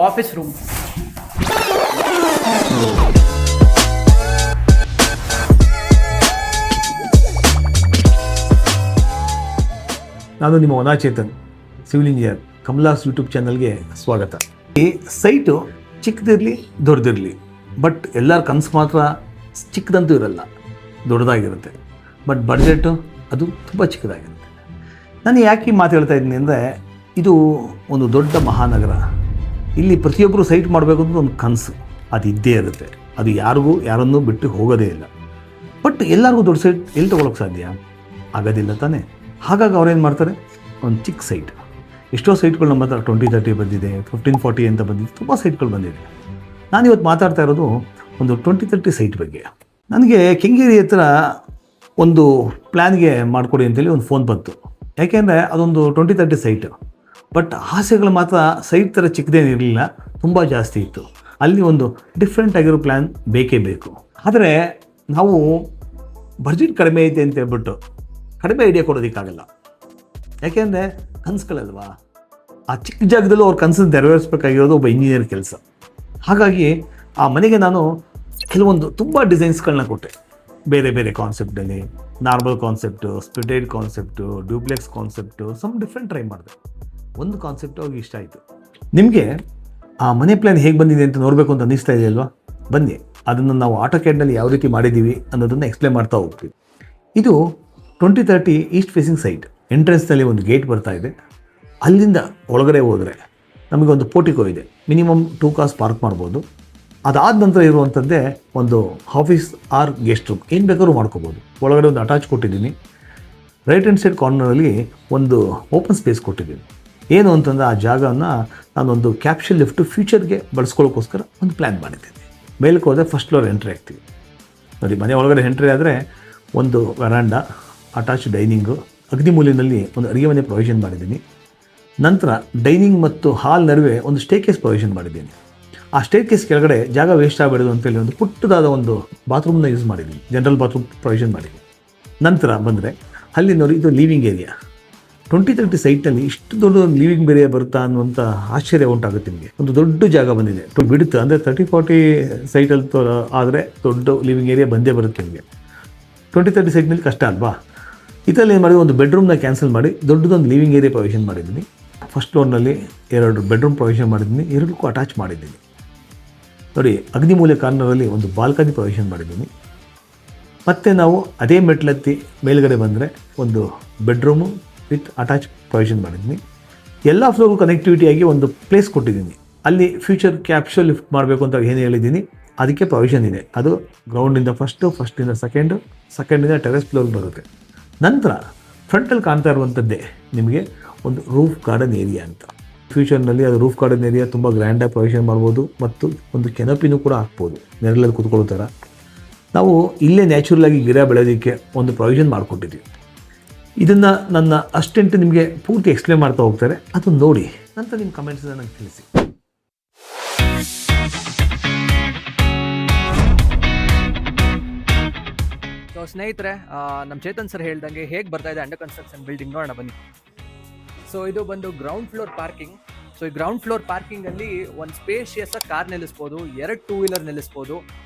Office room. ನಾನು ನಿಮ್ಮ ವನಾಚೇತನ್, civil engineer. ಕಮಲಾಸ್ YouTube ಚಾನಲ್ಗೆ ಸ್ವಾಗತ. ಈ ಸೈಟು ಚಿಕ್ಕದಿರಲಿ ದೊಡ್ಡದಿರಲಿ, ಬಟ್ ಎಲ್ಲರ ಕನಸು ಮಾತ್ರ ಚಿಕ್ಕದಂತೂ ಇರಲ್ಲ, ದೊಡ್ಡದಾಗಿರುತ್ತೆ. ಬಟ್ ಬಡ್ಜೆಟು ಅದು ತುಂಬ ಚಿಕ್ಕದಾಗಿರುತ್ತೆ. ನಾನು ಯಾಕೆ ಮಾತು ಹೇಳ್ತಾ ಇದ್ದೀನಿ ಅಂದರೆ, ಇದು ಒಂದು ದೊಡ್ಡ ಮಹಾನಗರ. ಇಲ್ಲಿ ಪ್ರತಿಯೊಬ್ಬರು ಸೈಟ್ ಮಾಡಬೇಕು ಅಂತ ಒಂದು ಕನಸು ಅದು ಇದ್ದೇ ಇರುತ್ತೆ. ಅದು ಯಾರನ್ನೂ ಬಿಟ್ಟು ಹೋಗೋದೇ ಇಲ್ಲ. ಬಟ್ ಎಲ್ಲರಿಗೂ ದೊಡ್ಡ ಸೈಟ್ ಎಲ್ಲಿ ತೊಗೊಳಕ್ಕೆ ಸಾಧ್ಯ? ಆಗೋದಿಲ್ಲ ತಾನೇ. ಹಾಗಾಗಿ ಅವ್ರೇನು ಮಾಡ್ತಾರೆ, ಒಂದು ಚಿಕ್ಕ ಸೈಟ್. ಎಷ್ಟೋ ಸೈಟ್ಗಳು ನಮ್ಮ ಹತ್ರ 20-30 ಬಂದಿದೆ, 15-40 ಅಂತ ಬಂದಿದೆ, ತುಂಬ ಸೈಟ್ಗಳು ಬಂದಿದೆ. ನಾನಿವತ್ತು ಮಾತಾಡ್ತಾ ಇರೋದು ಒಂದು 20-30 ಸೈಟ್ ಬಗ್ಗೆ. ನನಗೆ ಕೆಂಗೇರಿ ಹತ್ರ ಒಂದು ಪ್ಲ್ಯಾನ್ಗೆ ಮಾಡಿಕೊಡಿ ಅಂತೇಳಿ ಒಂದು ಫೋನ್ ಬಂತು. ಯಾಕೆಂದರೆ ಅದೊಂದು 20-30 ಸೈಟು. ಬಟ್ ಆಸೆಗಳು ಮಾತ್ರ ಸೈಟ್ ಥರ ಚಿಕ್ಕದೇನಿರಲಿಲ್ಲ, ತುಂಬ ಜಾಸ್ತಿ ಇತ್ತು. ಅಲ್ಲಿ ಒಂದು ಡಿಫ್ರೆಂಟ್ ಆಗಿರೋ ಪ್ಲ್ಯಾನ್ ಬೇಕೇ ಬೇಕು. ಆದರೆ ನಾವು ಬಡ್ಜೆಟ್ ಕಡಿಮೆ ಐತೆ ಅಂತ ಹೇಳ್ಬಿಟ್ಟು ಕಡಿಮೆ ಐಡಿಯಾ ಕೊಡೋದಕ್ಕಾಗಲ್ಲ. ಯಾಕೆಂದರೆ ಕನಸುಗಳಲ್ವಾ, ಆ ಚಿಕ್ಕ ಜಾಗದಲ್ಲೂ ಅವ್ರ ಕನಸನ್ನು ನೆರವೇರಿಸಬೇಕಾಗಿರೋದು ಒಬ್ಬ ಇಂಜಿನಿಯರ್ ಕೆಲಸ. ಹಾಗಾಗಿ ಆ ಮನೆಗೆ ನಾನು ಕೆಲವೊಂದು ತುಂಬ ಡಿಸೈನ್ಸ್ಗಳನ್ನ ಕೊಟ್ಟೆ. ಬೇರೆ ಬೇರೆ ಕಾನ್ಸೆಪ್ಟಲ್ಲಿ, normal concept, splitted concept, duplex concept, some different try ಮಾಡಿದೆ. ಒಂದು ಕಾನ್ಸೆಪ್ಟು ಅವ್ರಿಗೆ ಇಷ್ಟ ಆಯಿತು. ನಿಮಗೆ ಆ ಮನೆ ಪ್ಲ್ಯಾನ್ ಹೇಗೆ ಬಂದಿದೆ ಅಂತ ನೋಡಬೇಕು ಅಂತ ಅನ್ನಿಸ್ತಾ ಇದೆಯಲ್ವಾ? ಬನ್ನಿ, ಅದನ್ನು ನಾವು ಆಟೋಕ್ಯಾಡ್ನಲ್ಲಿ ಯಾವ ರೀತಿ ಮಾಡಿದ್ದೀವಿ ಅನ್ನೋದನ್ನು ಎಕ್ಸ್ಪ್ಲೇನ್ ಮಾಡ್ತಾ ಹೋಗ್ತೀವಿ. ಇದು 20-30 ಈಸ್ಟ್ ಫೇಸಿಂಗ್ ಸೈಟ್. ಎಂಟ್ರೆನ್ಸ್ನಲ್ಲಿ ಒಂದು ಗೇಟ್ ಬರ್ತಾ ಇದೆ. ಅಲ್ಲಿಂದ ಒಳಗಡೆ ಹೋದರೆ ನಮಗೆ ಒಂದು ಪೋರ್ಟಿಕೋ ಇದೆ. ಮಿನಿಮಮ್ 2 ಕಾರ್ಸ್ ಪಾರ್ಕ್ ಮಾಡ್ಬೋದು. ಅದಾದ ನಂತರ ಇರುವಂಥದ್ದೇ ಒಂದು ಆಫೀಸ್ ಆರ್ ಗೆಸ್ಟ್ ರೂಮ್, ಏನು ಬೇಕಾದ್ರೂ ಮಾಡ್ಕೋಬೋದು. ಒಳಗಡೆ ಒಂದು ಅಟ್ಯಾಚ್ ಕೊಟ್ಟಿದ್ದೀನಿ. ರೈಟ್ ಹ್ಯಾಂಡ್ ಸೈಡ್ ಕಾರ್ನರಲ್ಲಿ ಒಂದು ಓಪನ್ ಸ್ಪೇಸ್ ಕೊಟ್ಟಿದ್ದೀನಿ. ಏನು ಅಂತಂದರೆ ಆ ಜಾಗವನ್ನು ನಾನೊಂದು ಕ್ಯಾಪ್ಷನ್ ಲಿಫ್ಟು ಫ್ಯೂಚರ್ಗೆ ಬಳಸ್ಕೊಳ್ಳೋಕ್ಕೋಸ್ಕರ ಒಂದು ಪ್ಲ್ಯಾನ್ ಮಾಡಿದ್ದೀನಿ. ಮೇಲಕ್ಕೆ ಹೋದರೆ ಫಸ್ಟ್ ಫ್ಲೋರ್ ಎಂಟ್ರಿ ಆಗ್ತೀವಿ. ನೋಡಿ, ಮನೆ ಒಳಗಡೆ ಎಂಟ್ರಿ ಆದರೆ ಒಂದು ವರಾಂಡ, ಅಟ್ಯಾಚ್ ಡೈನಿಂಗು, ಅಗ್ನಿಮೂಲಿನಲ್ಲಿ ಒಂದು ಅಡುಗೆ ಮನೆ ಪ್ರೊವಿಷನ್ ಮಾಡಿದ್ದೀನಿ. ನಂತರ ಡೈನಿಂಗ್ ಮತ್ತು ಹಾಲ್ ನಡುವೆ ಒಂದು ಸ್ಟೇಕೇಸ್ ಪ್ರೊವಿಷನ್ ಮಾಡಿದ್ದೀನಿ. ಆ ಸ್ಟೇಕೇಸ್ ಕೆಳಗಡೆ ಜಾಗ ವೇಸ್ಟ್ ಆಗಬಾರ್ದು ಅಂತೇಳಿ ಒಂದು ಪುಟ್ಟದಾದ ಒಂದು ಬಾತ್ರೂಮ್ನ ಯೂಸ್ ಮಾಡಿದ್ದೀನಿ, ಜನರಲ್ ಬಾತ್ರೂಮ್ ಪ್ರೊವಿಷನ್ ಮಾಡಿದ್ದೀನಿ. ನಂತರ ಬಂದರೆ ಅಲ್ಲಿ ನೋಡಿ, ಇದು ಲಿವಿಂಗ್ ಏರಿಯಾ. 20-30 ಸೈಟ್ನಲ್ಲಿ ಇಷ್ಟು ದೊಡ್ಡ ಲಿವಿಂಗ್ ಏರಿಯಾ ಬರುತ್ತಾ ಅನ್ನುವಂಥ ಆಶ್ಚರ್ಯ ಉಂಟಾಗುತ್ತೆ ನಿಮಗೆ. ಒಂದು ದೊಡ್ಡ ಜಾಗ ಬಂದಿದೆ, ಬಿಡುತ್ತೆ. ಅಂದರೆ 30-40 ಸೈಟಲ್ಲಿ ಆದರೆ ದೊಡ್ಡ ಲಿವಿಂಗ್ ಏರಿಯಾ ಬಂದೇ ಬರುತ್ತೆ ನಿಮಗೆ. 20-30 ಸೈಟ್ನಲ್ಲಿ ಕಷ್ಟ ಅಲ್ವಾ? ಇದರಲ್ಲಿ ಏನು ಮಾಡಿ, ಒಂದು ಬೆಡ್ರೂಮ್ನ ಕ್ಯಾನ್ಸಲ್ ಮಾಡಿ ದೊಡ್ಡದೊಂದು ಲಿವಿಂಗ್ ಏರಿಯಾ ಪ್ರೊವಿಷನ್ ಮಾಡಿದ್ದೀನಿ. ಫಸ್ಟ್ ಫ್ಲೋರ್ನಲ್ಲಿ 2 ಬೆಡ್ರೂಮ್ ಪ್ರೊವಿಷನ್ ಮಾಡಿದ್ದೀನಿ, 2ಕ್ಕೂ ಅಟ್ಯಾಚ್ ಮಾಡಿದ್ದೀನಿ. ನೋಡಿ, ಅಗ್ನಿಮೂಲೆ ಕಾರ್ನರಲ್ಲಿ ಒಂದು ಬಾಲ್ಕನಿ ಪ್ರೊವಿಷನ್ ಮಾಡಿದ್ದೀನಿ. ಮತ್ತು ನಾವು ಅದೇ ಮೆಟ್ಲತ್ತಿ ಮೇಲ್ಗಡೆ ಬಂದರೆ ಒಂದು ಬೆಡ್ರೂಮು ವಿತ್ ಅಟ್ಯಾಚ್ ಪ್ರೊವಿಷನ್ ಮಾಡಿದ್ದೀನಿ. ಎಲ್ಲ ಫ್ಲೋರ್ಗೂ ಕನೆಕ್ಟಿವಿಟಿಯಾಗಿ ಒಂದು ಪ್ಲೇಸ್ ಕೊಟ್ಟಿದ್ದೀನಿ. ಅಲ್ಲಿ ಫ್ಯೂಚರ್ ಕ್ಯಾಪ್ಷನ್ ಲಿಫ್ಟ್ ಮಾಡಬೇಕು ಅಂತ ಏನು ಹೇಳಿದ್ದೀನಿ, ಅದಕ್ಕೆ ಪ್ರೊವಿಷನ್ ಇದೆ. ಅದು ಗ್ರೌಂಡಿಂದ ಫಸ್ಟಿಂದ ಸೆಕೆಂಡಿಂದ ಟೆರೆಸ್ ಫ್ಲೋರ್ ಬರುತ್ತೆ. ನಂತರ ಫ್ರಂಟಲ್ಲಿ ಕಾಣ್ತಾ ಇರುವಂಥದ್ದೇ ನಿಮಗೆ ಒಂದು ರೂಫ್ ಗಾರ್ಡನ್ ಏರಿಯಾ ಅಂತ. ಫ್ಯೂಚರ್ನಲ್ಲಿ ಅದು ರೂಫ್ ಗಾರ್ಡನ್ ಏರಿಯಾ ತುಂಬ ಗ್ರ್ಯಾಂಡಾಗಿ ಪ್ರೊವಿಷನ್ ಮಾಡ್ಬೋದು. ಮತ್ತು ಒಂದು ಕೆನಪಿನೂ ಕೂಡ ಹಾಕ್ಬೋದು, ನೆರಳಲ್ಲಿ ಕೂತ್ಕೊಳ್ಳೋ ಥರ. ನಾವು ಇಲ್ಲೇ ನ್ಯಾಚುರಲಾಗಿ ಗಿಡ ಬೆಳೆಯೋದಕ್ಕೆ ಒಂದು ಪ್ರೊವಿಷನ್ ಮಾಡಿಕೊಟ್ಟಿದ್ದೀವಿ. ಇದನ್ನು ನನ್ನ ಅಸಿಸ್ಟೆಂಟ್ ನಿಮಗೆ ಪೂರ್ತಿ ಎಕ್ಸ್ಪ್ಲೇನ್ ಮಾಡ್ತಾ ಹೋಗ್ತಾರೆ, ಅದನ್ನು ನೋಡಿ ನಂತರ ನಿಮ್ಮ ಕಮೆಂಟ್ಸನ್ನು ನನಗೆ ತಿಳಿಸಿ. ಸೊ ಸ್ನೇಹಿತರೆ, ನಮ್ಮ ಚೇತನ್ ಸರ್ ಹೇಳ್ದಂಗೆ ಹೇಗೆ ಬರ್ತಾ ಇದೆ ಅಂಡರ್ ಕನ್ಸ್ಟ್ರಕ್ಷನ್ ಬಿಲ್ಡಿಂಗ್ ನೋಡೋಣ ಬನ್ನಿ. ಸೊ ಇದು ಬಂದು ಗ್ರೌಂಡ್ ಫ್ಲೋರ್ ಪಾರ್ಕಿಂಗ್. ಸೊ ಈ ಗ್ರೌಂಡ್ ಫ್ಲೋರ್ ಪಾರ್ಕಿಂಗಲ್ಲಿ ಒಂದು ಸ್ಪೇಷಿಯಸ್ ಕಾರ್ ನಿಲ್ಲಿಸ್ಬೋದು, 2 2 ವೀಲರ್ ನಿಲ್ಲಿಸ್ಬೋದು.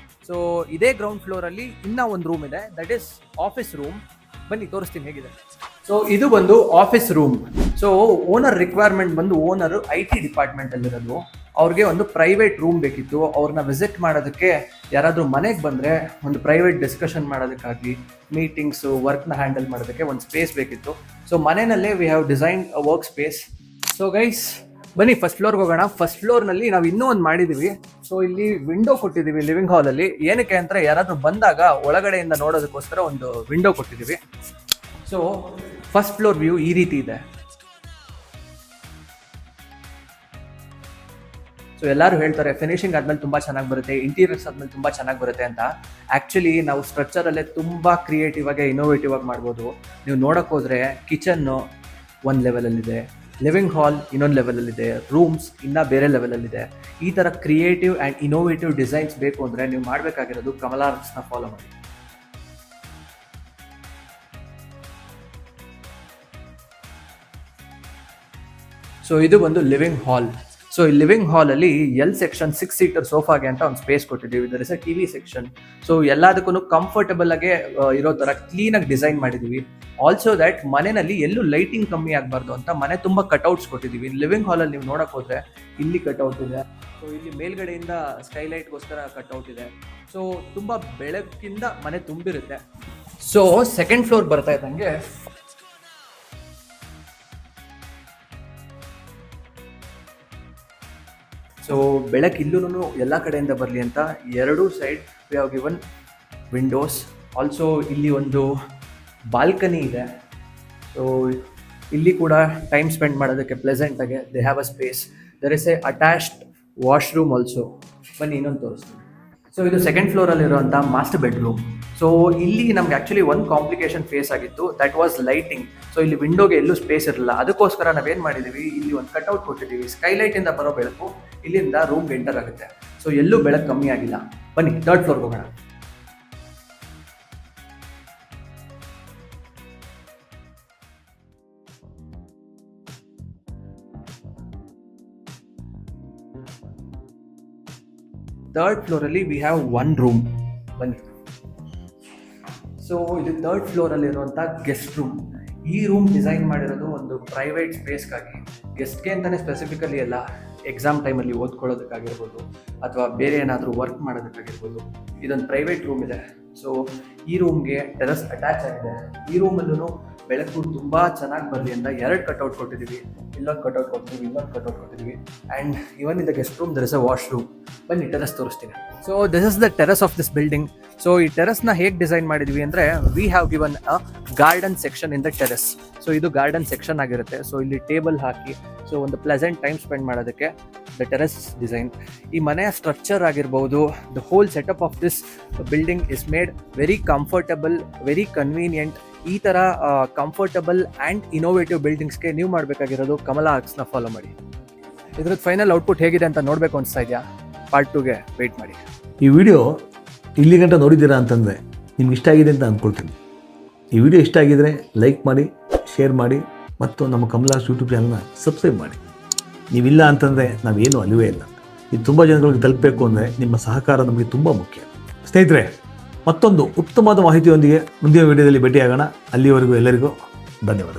ಸೊ ಇದೇ ಗ್ರೌಂಡ್ ಫ್ಲೋರಲ್ಲಿ ಇನ್ನೂ ಒಂದು ರೂಮ್ ಇದೆ, ದಟ್ ಈಸ್ ಆಫೀಸ್ ರೂಮ್. ಬನ್ನಿ ತೋರಿಸ್ತೀನಿ ಹೇಗಿದೆ. ಸೊ ಇದು ಬಂದು office room. So owner requirement ಬಂದು, ಓನರು IT ಡಿಪಾರ್ಟ್ಮೆಂಟಲ್ಲಿರೋದು. ಅವ್ರಿಗೆ ಒಂದು ಪ್ರೈವೇಟ್ ರೂಮ್ ಬೇಕಿತ್ತು. ಅವ್ರನ್ನ ವಿಸಿಟ್ ಮಾಡೋದಕ್ಕೆ ಯಾರಾದರೂ ಮನೆಗೆ ಬಂದರೆ ಒಂದು ಪ್ರೈವೇಟ್ ಡಿಸ್ಕಷನ್ ಮಾಡೋದಕ್ಕಾಗಲಿ, ಮೀಟಿಂಗ್ಸು, ವರ್ಕ್ನ ಹ್ಯಾಂಡಲ್ ಮಾಡೋದಕ್ಕೆ ಒಂದು ಸ್ಪೇಸ್ ಬೇಕಿತ್ತು. ಸೊ ಮನೆಯಲ್ಲೇ we have design a work space. So guys ಬನ್ನಿ ಫಸ್ಟ್ ಫ್ಲೋರ್ಗೆ ಹೋಗೋಣ. ಫಸ್ಟ್ ಫ್ಲೋರ್ನಲ್ಲಿ ನಾವು ಇನ್ನೂ ಒಂದು ಮಾಡಿದ್ದೀವಿ. ಸೊ ಇಲ್ಲಿ ವಿಂಡೋ ಕೊಟ್ಟಿದ್ದೀವಿ ಲಿವಿಂಗ್ ಹಾಲಲ್ಲಿ. ಏನಕ್ಕೆ ಅಂದರೆ ಯಾರಾದರೂ ಬಂದಾಗ ಒಳಗಡೆಯಿಂದ ನೋಡೋದಕ್ಕೋಸ್ಕರ ಒಂದು ವಿಂಡೋ ಕೊಟ್ಟಿದ್ದೀವಿ. ಸೊ ಫಸ್ಟ್ ಫ್ಲೋರ್ ವ್ಯೂ ಈ ರೀತಿ ಇದೆ. ಸೊ ಎಲ್ಲರೂ ಹೇಳ್ತಾರೆ ಫಿನಿಶಿಂಗ್ ಆದ್ಮೇಲೆ ತುಂಬ ಚೆನ್ನಾಗಿ ಬರುತ್ತೆ, ಇಂಟೀರಿಯರ್ಸ್ ಆದ್ಮೇಲೆ ತುಂಬ ಚೆನ್ನಾಗಿ ಬರುತ್ತೆ ಅಂತ. ಆ್ಯಕ್ಚುಲಿ ನಾವು ಸ್ಟ್ರಕ್ಚರಲ್ಲೇ ತುಂಬ ಕ್ರಿಯೇಟಿವ್ ಆಗಿ ಇನೋವೇಟಿವ್ ಆಗಿ ಮಾಡ್ಬೋದು. ನೀವು ನೋಡೋಕೆ ಹೋದರೆ ಕಿಚನ್ನು ಒಂದು ಲೆವೆಲಲ್ಲಿದೆ, ಲಿವಿಂಗ್ ಹಾಲ್ ಇನ್ನೊಂದು ಲೆವೆಲಲ್ಲಿದೆ, ರೂಮ್ಸ್ ಇನ್ನೂ ಬೇರೆ ಲೆವೆಲಲ್ಲಿದೆ. ಈ ಥರ ಕ್ರಿಯೇಟಿವ್ ಆ್ಯಂಡ್ ಇನೋವೇಟಿವ್ ಡಿಸೈನ್ಸ್ ಬೇಕು ಅಂದರೆ ನೀವು ಮಾಡಬೇಕಾಗಿರೋದು ಕಮಲಾಸ್ನ ಫಾಲೋ ಮಾಡಿ. ಸೊ ಇದು ಬಂದು ಲಿವಿಂಗ್ ಹಾಲ್. ಸೊ ಈ ಲಿವಿಂಗ್ ಹಾಲಲ್ಲಿ ಎಲ್ ಸೆಕ್ಷನ್ 6 ಸೀಟರ್ ಸೋಫಾಗೆ ಅಂತ ಒಂದು ಸ್ಪೇಸ್ ಕೊಟ್ಟಿದ್ದೀವಿ. ಇದರ ಹೆಸರು ಟಿವಿ ಸೆಕ್ಷನ್. ಸೊ ಎಲ್ಲದಕ್ಕೂ ಕಂಫರ್ಟಬಲ್ ಆಗಿ ಇರೋ ಥರ ಕ್ಲೀನಾಗಿ ಡಿಸೈನ್ ಮಾಡಿದ್ದೀವಿ. ಆಲ್ಸೋ ದ್ಯಾಟ್ ಮನೆಯಲ್ಲಿ ಎಲ್ಲೂ ಲೈಟಿಂಗ್ ಕಮ್ಮಿ ಆಗಬಾರ್ದು ಅಂತ ಮನೆ ತುಂಬ ಕಟ್ಔಟ್ಸ್ ಕೊಟ್ಟಿದ್ದೀವಿ. ಲಿವಿಂಗ್ ಹಾಲಲ್ಲಿ ನೀವು ನೋಡಕ್ ಹೋದ್ರೆ ಇಲ್ಲಿ ಕಟ್ಔಟ್ ಇದೆ. ಸೊ ಇಲ್ಲಿ ಮೇಲ್ಗಡೆಯಿಂದ ಸ್ಕೈಲೈಟ್ಗೋಸ್ಕರ ಕಟ್ಔಟ್ ಇದೆ. ಸೊ ತುಂಬ ಬೆಳಕಿಂದ ಮನೆ ತುಂಬಿರುತ್ತೆ. ಸೊ ಸೆಕೆಂಡ್ ಫ್ಲೋರ್ ಬರ್ತಾ ಇದ್ದಂಗೆ ಸೊ ಬೆಳಕು ಇಲ್ಲೂ ಎಲ್ಲ ಕಡೆಯಿಂದ ಬರಲಿ ಅಂತ 2 side V have given Windows. Also ಇಲ್ಲಿ ಒಂದು ಬಾಲ್ಕನಿ ಇದೆ. ಸೊ ಇಲ್ಲಿ ಕೂಡ ಟೈಮ್ ಸ್ಪೆಂಡ್ ಮಾಡೋದಕ್ಕೆ ಪ್ಲೆಸೆಂಟಾಗಿ they have a space. There is a attached washroom also. ಬನ್ನಿ ಇನ್ನೊಂದು ತೋರಿಸ್ತೀನಿ. ಸೊ ಇದು ಸೆಕೆಂಡ್ ಫ್ಲೋರಲ್ಲಿರುವಂಥ ಮಾಸ್ಟರ್ ಬೆಡ್ರೂಮ್. ಸೊ ಇಲ್ಲಿ ನಮ್ಗೆ ಆ್ಯಕ್ಚುಲಿ ಒಂದು ಕಾಂಪ್ಲಿಕೇಶನ್ ಫೇಸ್ ಆಗಿತ್ತು, ದಟ್ ವಾಸ್ ಲೈಟಿಂಗ್. ಸೊ ಇಲ್ಲಿ ವಿಂಡೋಗೆ ಎಲ್ಲೂ ಸ್ಪೇಸ್ ಇರಲ್ಲ. ಅದಕ್ಕೋಸ್ಕರ ನಾವೇನು ಮಾಡಿದ್ದೀವಿ, ಇಲ್ಲಿ ಒಂದು ಕಟ್ಔಟ್ ಕೊಟ್ಟಿದ್ದೀವಿ. ಸ್ಕೈಲೈಟಿಂದ ಬರೋ ಬೆಳಕು ಇಲ್ಲಿಂದ ರೂಮ್ಗೆ ಎಂಟರ್ ಆಗುತ್ತೆ. ಸೊ ಎಲ್ಲೂ ಬೆಳಕು ಕಮ್ಮಿ ಆಗಿಲ್ಲ. ಬನ್ನಿ ಥರ್ಡ್ ಫ್ಲೋರ್ಗೆ ಹೋಗೋಣ. ಥರ್ಡ್ ಫ್ಲೋರಲ್ಲಿ ವಿ ಹ್ಯಾವ್ 1 ರೂಮ್. ಬನ್ನಿ. ಸೊ ಇದು ಥರ್ಡ್ ಫ್ಲೋರಲ್ಲಿರುವಂಥ ಗೆಸ್ಟ್ ರೂಮ್. ಈ ರೂಮ್ ಡಿಸೈನ್ ಮಾಡಿರೋದು ಒಂದು ಪ್ರೈವೇಟ್ ಸ್ಪೇಸ್ಗಾಗಿ, ಗೆಸ್ಟ್ಗೆ ಅಂತಲೇ ಸ್ಪೆಸಿಫಿಕಲಿ ಅಲ್ಲ. ಎಕ್ಸಾಮ್ ಟೈಮಲ್ಲಿ ಓದ್ಕೊಳ್ಳೋದಕ್ಕಾಗಿರ್ಬೋದು ಅಥವಾ ಬೇರೆ ಏನಾದರೂ ವರ್ಕ್ ಮಾಡೋದಕ್ಕಾಗಿರ್ಬೋದು. ಇದೊಂದು ಪ್ರೈವೇಟ್ ರೂಮ್ ಇದೆ. ಸೊ ಈ ರೂಮ್ಗೆ ಟೆರಸ್ ಅಟ್ಯಾಚ್ ಆಗಿದೆ. ಈ ರೂಮಲ್ಲೂ ಬೆಳಕು ತುಂಬ ಚೆನ್ನಾಗಿ ಬರಲಿ ಅಂತ 2 ಕಟ್ಔಟ್ ಕೊಟ್ಟಿದ್ದೀವಿ. ಇಲ್ಲೊಂದು ಕಟ್ಔಟ್ ಕೊಟ್ಟಿದ್ದೀವಿ, ಇನ್ನೊಂದು ಕಟ್ಔಟ್ ಕೊಟ್ಟಿದ್ದೀವಿ. And even in the guest room there is a washroom. ಬನ್ನಿ ಟೆರಸ್ ತೋರಿಸ್ತೀನಿ. So this is the terrace of this building. So ಈ ಟೆರಸ್ನ ಹೇಗೆ ಡಿಸೈನ್ ಮಾಡಿದ್ವಿ ಅಂದರೆ, we have given a garden section in the terrace. So ಇದು garden section ಆಗಿರುತ್ತೆ. So ಇಲ್ಲಿ ಟೇಬಲ್ ಹಾಕಿ ಸೊ ಒಂದು ಪ್ಲೆಸೆಂಟ್ ಟೈಮ್ ಸ್ಪೆಂಡ್ ಮಾಡೋದಕ್ಕೆ ದ ಟೆರಸ್ ಡಿಸೈನ್. ಈ ಮನೆಯ ಸ್ಟ್ರಕ್ಚರ್ ಆಗಿರ್ಬೋದು, the whole setup of this building is made very comfortable, very convenient. ಈ ಥರ ಕಂಫರ್ಟಬಲ್ ಆ್ಯಂಡ್ ಇನೋವೇಟಿವ್ ಬಿಲ್ಡಿಂಗ್ಸ್ಗೆ ನೀವು ಮಾಡಬೇಕಾಗಿರೋದು ಕಮಲಾ ಆರ್ಟ್ಸ್ನ ಫಾಲೋ ಮಾಡಿ. ಇದ್ರದ್ದು ಫೈನಲ್ ಔಟ್ಪುಟ್ ಹೇಗಿದೆ ಅಂತ ನೋಡಬೇಕು ಅನಿಸ್ತಾ ಇದೆಯಾ? ಪಾರ್ಟ್ 2ಗೆ ವೆಯ್ಟ್ ಮಾಡಿ. ಈ ವಿಡಿಯೋ ಇಲ್ಲಿ ಗಂಟ ನೋಡಿದ್ದೀರಾ ಅಂತಂದರೆ ನಿಮ್ಗೆ ಇಷ್ಟ ಆಗಿದೆ ಅಂತ ಅಂದ್ಕೊಳ್ತೀನಿ. ಈ ವಿಡಿಯೋ ಇಷ್ಟ ಆಗಿದರೆ ಲೈಕ್ ಮಾಡಿ, ಶೇರ್ ಮಾಡಿ ಮತ್ತು ನಮ್ಮ ಕಮಲಾಸ್ ಯೂಟ್ಯೂಬ್ ಚಾನಲ್ನ ಸಬ್ಸ್ಕ್ರೈಬ್ ಮಾಡಿ. ನೀವಿಲ್ಲ ಅಂತಂದರೆ ನಾವೇನು ಅಲ್ಲಿವೇ ಇಲ್ಲ. ಇದು ತುಂಬ ಜನಗಳಿಗೆ ತಲುಪಬೇಕು ಅಂದರೆ ನಿಮ್ಮ ಸಹಕಾರ ನಮಗೆ ತುಂಬ ಮುಖ್ಯ. ಸ್ನೇಹಿತರೆ, ಮತ್ತೊಂದು ಉತ್ತಮವಾದ ಮಾಹಿತಿಯೊಂದಿಗೆ ಮುಂದಿನ ವಿಡಿಯೋದಲ್ಲಿ ಭೇಟಿಯಾಗೋಣ. ಅಲ್ಲಿವರೆಗೂ ಎಲ್ಲರಿಗೂ ಧನ್ಯವಾದ.